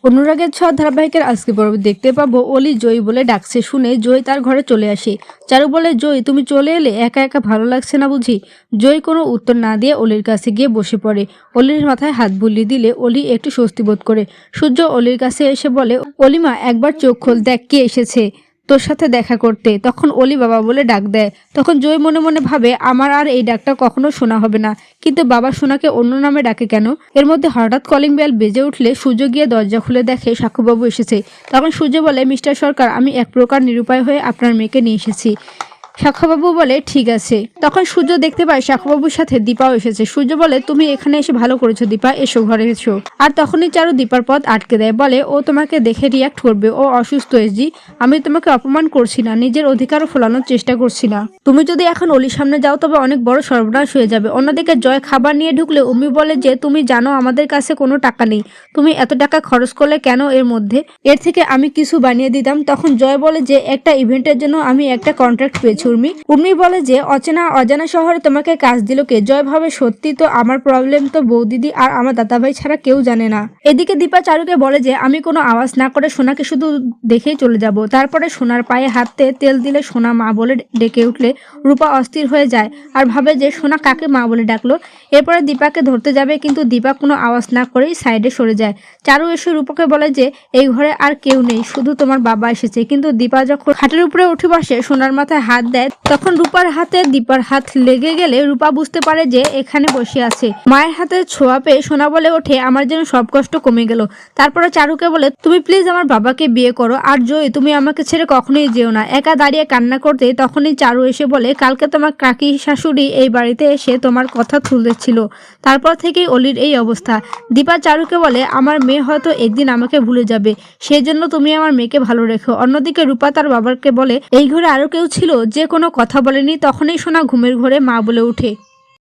অনুরাগের ছোঁয়া ধারাবাহিকের আজকে পর্ব দেখতে পাবো অলি জয়ী বলে ডাকছে শুনে জয় তার ঘরে চলে আসে। চারু বলে, জয় তুমি চলে এলে, একা একা ভালো লাগছে না বুঝি? জয় কোনো উত্তর না দিয়ে অলির কাছে গিয়ে বসে পড়ে। অলির মাথায় হাত বুলিয়ে দিলে অলি একটু স্বস্তি বোধ করে। সূর্য অলির কাছে এসে বলে, অলিমা একবার চোখ খোল, দেখ কে এসেছে তোর সাথে দেখা করতে। তখন অলি বাবা বলে ডাক দেয়। তখন জয় মনে মনে ভাবে, আমার আর এই ডাকটা কখনো শোনা হবে না, কিন্তু বাবা সোনাকে অন্য নামে ডাকে কেন? এর মধ্যে হঠাৎ কলিং বেল বেজে উঠলে সূর্য গিয়ে দরজা খুলে দেখে সাক্ষ্যবাবু এসেছে। তখন সূর্য বলে, মিস্টার সরকার, আমি এক প্রকার নিরুপায় হয়ে আপনার মেয়েকে নিয়ে এসেছি। সাক্ষ্যবাবু বলে, ঠিক আছে। তখন সূর্য দেখতে পায় সাক্ষ্যবাবুর সাথে দীপাও এসেছে। সূর্য বলে, তুমি এখানে এসে ভালো করেছো দীপা, এসো ঘরে এসো। আর তখনই চারু দীপার পথ আটকে দেয়, বলে, ও তোমাকে দেখে রিয়াক্ট করবে, ও অসুস্থ এসজি। আমি তোমাকে অপমান করছি না, নিজের অধিকারও ফলানোর চেষ্টা করছি না। তুমি যদি এখন অলির সামনে যাও তবে অনেক বড় সর্বনাশ হয়ে যাবে। অন্যদিকে জয় খাবার নিয়ে ঢুকলে উমি বলে যে, তুমি জানো আমাদের কাছে কোনো টাকা নেই, তুমি এত টাকা খরচ করলে কেন এর মধ্যে? এর থেকে আমি কিছু বানিয়ে দিতাম। তখন জয় বলে যে, একটা ইভেন্টের জন্য আমি একটা কন্ট্রাক্ট পেয়েছি উর্মি বলে যে, অজানা শহরে তোমাকে কাজ দিল কে? জয় ভাবে, সত্যি তো, আমার প্রবলেম তো বৌদিদি আর আমার দাদাভাই ছাড়া কেউ জানে না। এদিকে দীপা চারুকে বলে যে, আমি কোনো আওয়াজ না করে সোনাকে শুধু দেখেই চলে যাব। তারপরে সোনার পায়ে হাতে তেল দিলে সোনা মা বলে ডেকে উঠলে রূপা অস্থির হয়ে যায় আর ভাবে যে সোনা কাকে মা বলে ডাকলো। এরপরে দীপাকে ধরতে যাবে, কিন্তু দীপা কোনো আওয়াজ না করেই সাইডে সরে যায়। চারু এসে রূপাকে বলে যে, এই ঘরে আর কেউ নেই, শুধু তোমার বাবা এসেছে। কিন্তু দীপা যখন খাটের উপরে উঠে বসে সোনার মাথায় হাত দেয়, তখন রূপার হাতে দীপার হাত লেগে গেলে রূপা বুঝতে পারে যে এখানে বসে আছে। মায়ের হাতে ছোঁয়া পেয়ে সোনা বলে ওঠে, আমার যেন সব কষ্ট কমে গেল। তারপরে চারুকে বলে, তুমি প্লিজ আমার বাবাকে বিয়ে করো, আর জয় তুমি আমাকে ছেড়ে কখনোই যেও না। একা দাঁড়িয়ে কান্না করতে তখনই চারু এসে বলে, কালকে তোমার কাকি শাশুড়ি এই বাড়িতে এসে তোমার কথা তুলেছিল, তারপর থেকেই অলির এই অবস্থা। দীপা চারুকে বলে, আমার মেয়ে হয়তো একদিন আমাকে ভুলে যাবে, সেই জন্য তুমি আমার মেয়েকে ভালো রেখো। অন্যদিকে রূপা তার বাবাকে বলে, এই ঘরে আরো কেউ ছিল যে কোনো কথা বলেনি। তখনই সোনা ঘুমের ঘরে মা বলে উঠে।